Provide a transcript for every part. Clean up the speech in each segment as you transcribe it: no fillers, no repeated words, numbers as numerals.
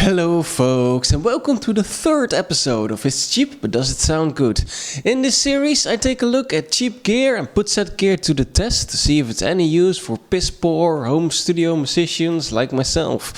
Hello folks, and welcome to the third episode of It's Cheap But Does It Sound Good? In this series I take a look at cheap gear and put said gear to the test to see if it's any use for piss poor home studio musicians like myself.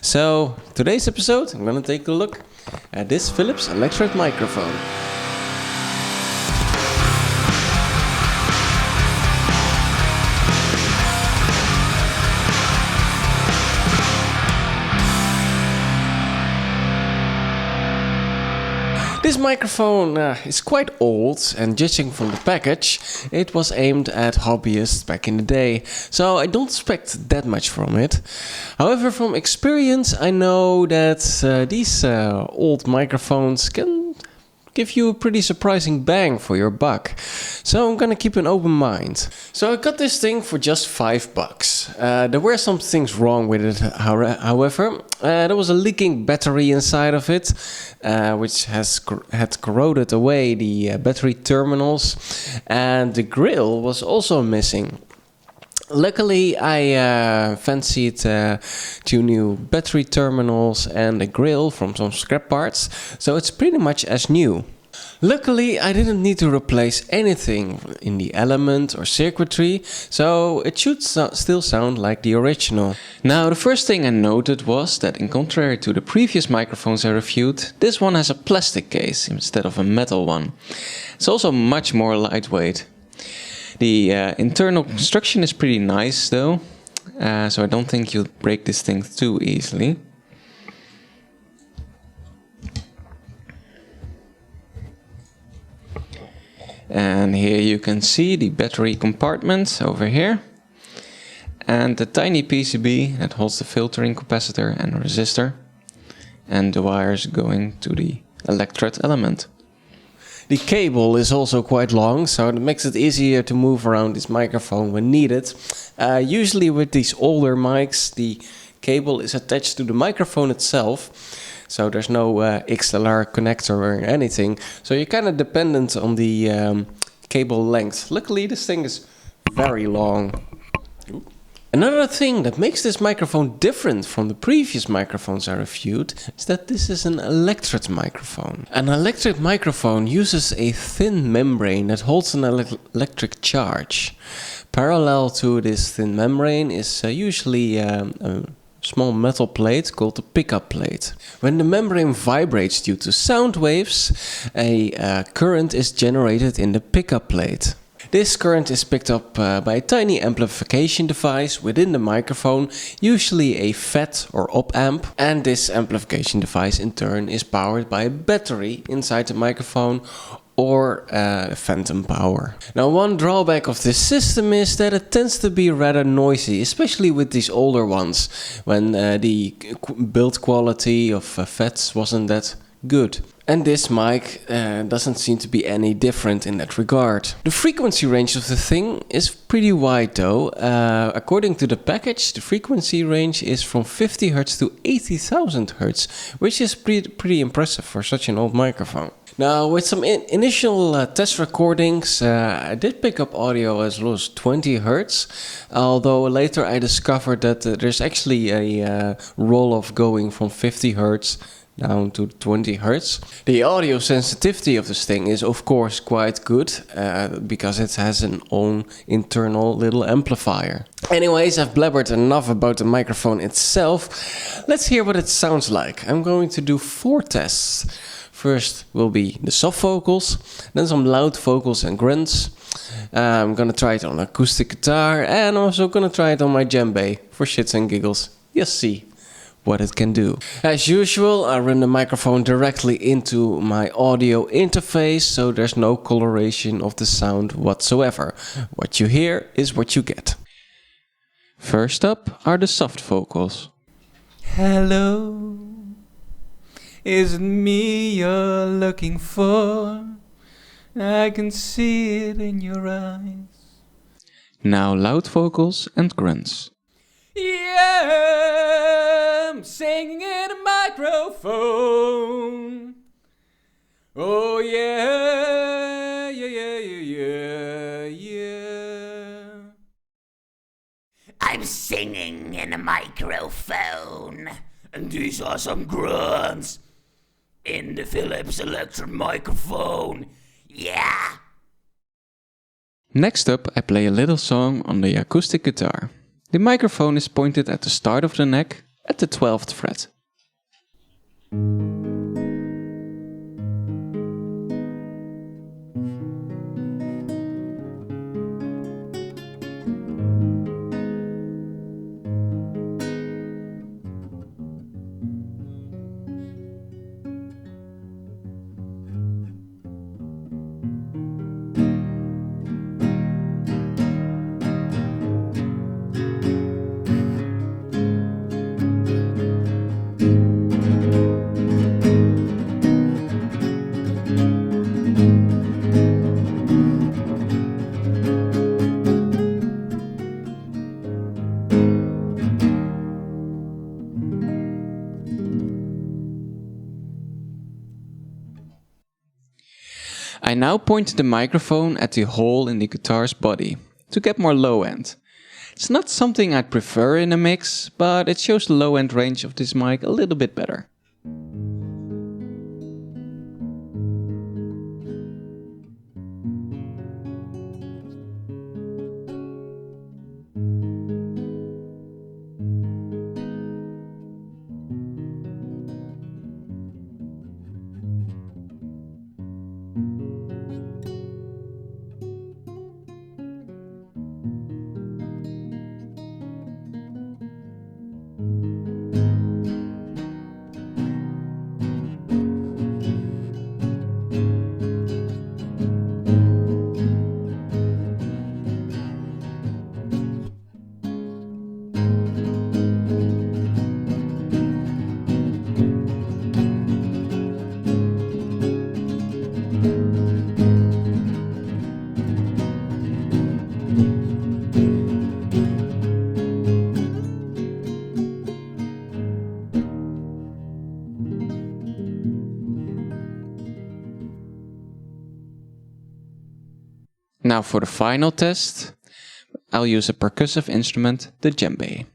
So today's episode I'm gonna take a look at this Philips Electret microphone. This microphone is quite old, and judging from the package, it was aimed at hobbyists back in the day, so I don't expect that much from it. However, from experience I know that these old microphones can give you a pretty surprising bang for your buck. So I'm gonna keep an open mind. So I got this thing for just $5. There were some things wrong with it, however. There was a leaking battery inside of it, which had corroded away the battery terminals, and the grill was also missing. Luckily, I fancied 2 new battery terminals and a grill from some scrap parts, so it's pretty much as new. Luckily, I didn't need to replace anything in the element or circuitry, so it should still sound like the original. Now, the first thing I noted was that in contrary to the previous microphones I reviewed, this one has a plastic case instead of a metal one. It's also much more lightweight. The internal construction is pretty nice though, so I don't think you'll break this thing too easily. And here you can see the battery compartment over here, and the tiny PCB that holds the filtering capacitor and resistor, and the wires going to the Electret element. The cable is also quite long, so it makes it easier to move around this microphone when needed. Usually with these older mics, the cable is attached to the microphone itself, so there's no XLR connector or anything, so you're kind of dependent on the cable length. Luckily this thing is very long. Another thing that makes this microphone different from the previous microphones I reviewed is that this is an Electret microphone. An Electret microphone uses a thin membrane that holds an electric charge. Parallel to this thin membrane is usually a small metal plate called the pickup plate. When the membrane vibrates due to sound waves, a current is generated in the pickup plate. This current is picked up by a tiny amplification device within the microphone, usually a FET or op-amp, and this amplification device in turn is powered by a battery inside the microphone or phantom power. Now, one drawback of this system is that it tends to be rather noisy, especially with these older ones, when the build quality of FETs wasn't that good. And this mic doesn't seem to be any different in that regard. The frequency range of the thing is pretty wide though. According to the package, the frequency range is from 50 Hz to 80,000 Hz, which is pretty impressive for such an old microphone. Now, with some initial test recordings, I did pick up audio as low as 20 Hz, although later I discovered that there's actually a roll-off going from 50 Hz down to 20 Hz. The audio sensitivity of this thing is of course quite good, because it has an own internal little amplifier. Anyways, I've blabbered enough about the microphone itself. Let's hear what it sounds like. I'm going to do 4 tests. First will be the soft vocals, then some loud vocals and grunts. I'm gonna try it on acoustic guitar, and also gonna try it on my djembe for shits and giggles. Just see what it can do. As usual, I run the microphone directly into my audio interface, so there's no coloration of the sound whatsoever. What you hear is what you get. First up are the soft vocals. Hello, is it me you're looking for? I can see it in your eyes. Now loud vocals and grunts. Yeah, I'm singing in a microphone. Oh yeah, yeah, yeah, yeah. I'm singing in a microphone. And these are some grunts in the Philips Electret microphone. Yeah! Next up, I play a little song on the acoustic guitar. The microphone is pointed at the start of the neck at the 12th fret. I now point the microphone at the hole in the guitar's body to get more low end. It's not something I'd prefer in a mix, but it shows the low end range of this mic a little bit better. Now for the final test, I'll use a percussive instrument, the djembe.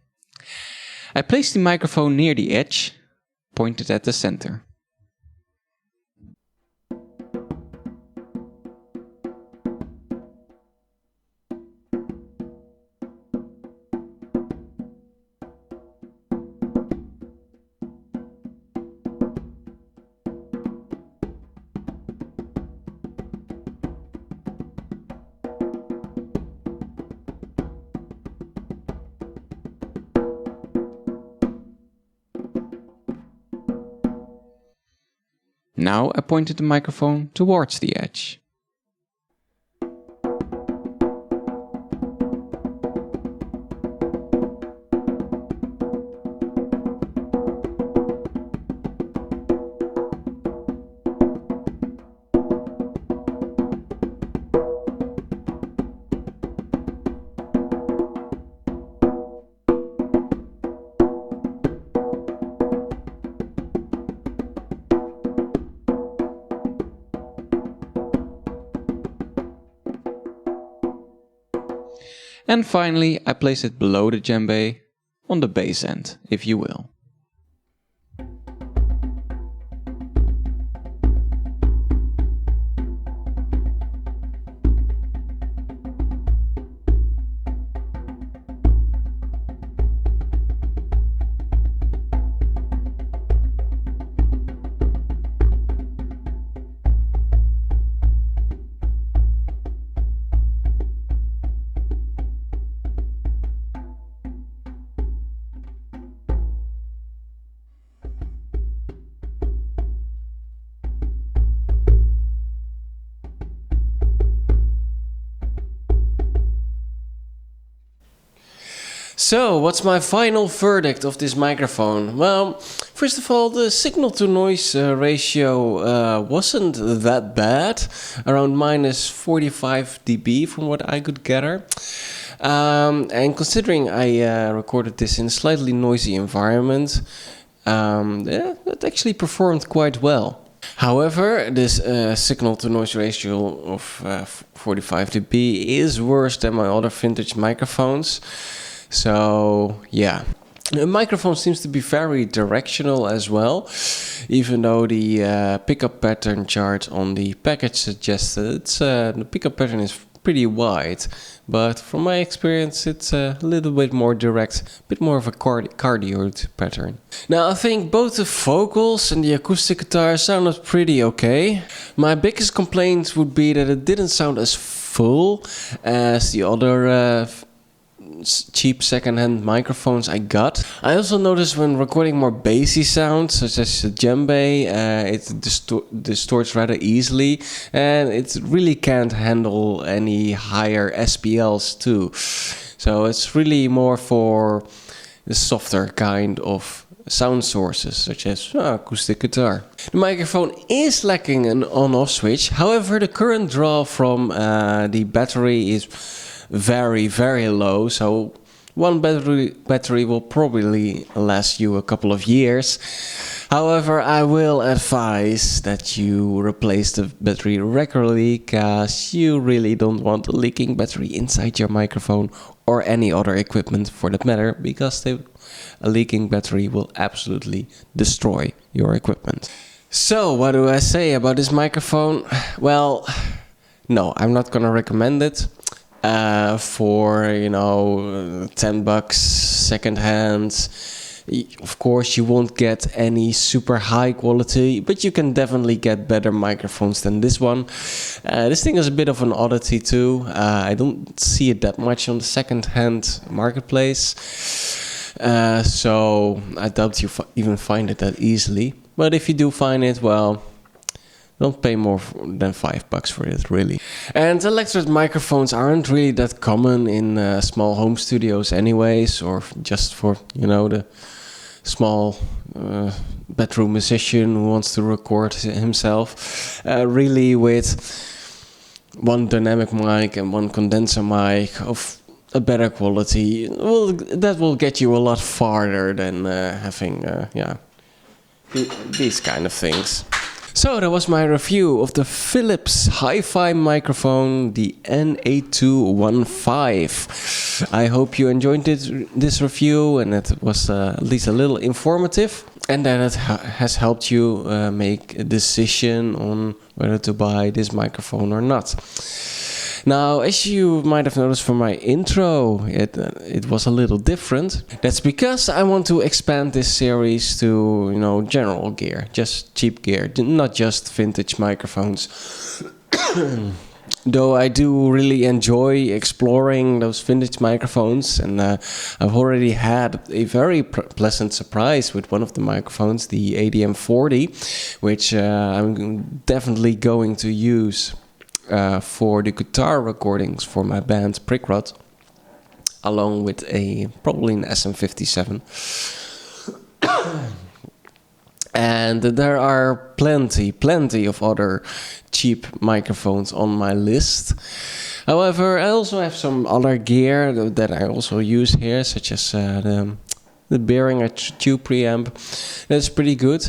I place the microphone near the edge, pointed at the center. Now I pointed the microphone towards the edge. And finally, I place it below the djembe, on the bass end, if you will. So, what's my final verdict of this microphone? Well, first of all, the signal to noise ratio wasn't that bad, around minus 45 dB from what I could gather. And considering I recorded this in a slightly noisy environment, it actually performed quite well. However, this signal to noise ratio of 45 dB is worse than my other vintage microphones. So yeah, The microphone seems to be very directional as well, even though the pickup pattern chart on the package suggested the pickup pattern is pretty wide, but from my experience it's a little bit more direct, a bit more of a cardioid pattern. Now I think both the vocals and the acoustic guitar sounded pretty okay. My biggest complaint would be that it didn't sound as full as the other cheap second-hand microphones I got. I also noticed when recording more bassy sounds, such as the djembe, it distorts rather easily, and it really can't handle any higher SPLs too. So it's really more for the softer kind of sound sources, such as acoustic guitar. The microphone is lacking an on-off switch. However, the current draw from the battery is very low, so one battery will probably last you a couple of years. However, I will advise that you replace the battery regularly, because you really don't want a leaking battery inside your microphone or any other equipment for that matter, because a leaking battery will absolutely destroy your equipment. So what do I say about this microphone? Well, no, I'm not gonna recommend it. For 10 bucks second hand. Of course you won't get any super high quality, but you can definitely get better microphones than this one. This thing is a bit of an oddity too. I don't see it that much on the second hand marketplace, so I doubt you even find it that easily. But if you do find it, well, don't pay more than $5 for it, really. And Electret microphones aren't really that common in small home studios anyways, or just for, the small bedroom musician who wants to record himself. Really with one dynamic mic and one condenser mic of a better quality, well, that will get you a lot farther than having, these kind of things. So that was my review of the Philips hi-fi microphone, the N8215. I hope you enjoyed this review and it was at least a little informative, and that it has helped you make a decision on whether to buy this microphone or not. Now, as you might have noticed from my intro, it was a little different. That's because I want to expand this series to, general gear, just cheap gear, not just vintage microphones. Though I do really enjoy exploring those vintage microphones, and I've already had a very pleasant surprise with one of the microphones, the ADM40, which I'm definitely going to use for the guitar recordings for my band R.O.T, along with probably an SM57. And there are plenty of other cheap microphones on my list. However, I also have some other gear that I also use here, such as the Behringer tube preamp. That's pretty good.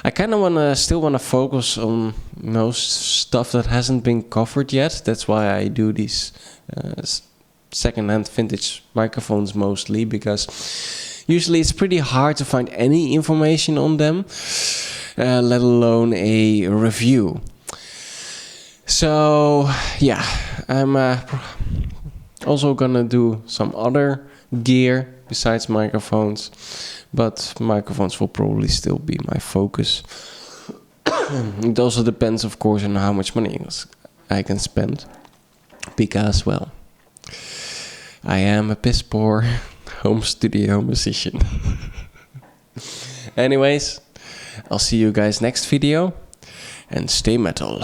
I kind of still wanna focus on stuff that hasn't been covered yet. That's why I do these second-hand vintage microphones mostly, because usually it's pretty hard to find any information on them, let alone a review. So yeah, I'm also gonna do some other gear besides microphones, but microphones will probably still be my focus. It also depends, of course, on how much money I can spend, because, well, I am a piss poor home studio musician. Anyways, I'll see you guys next video, and stay metal.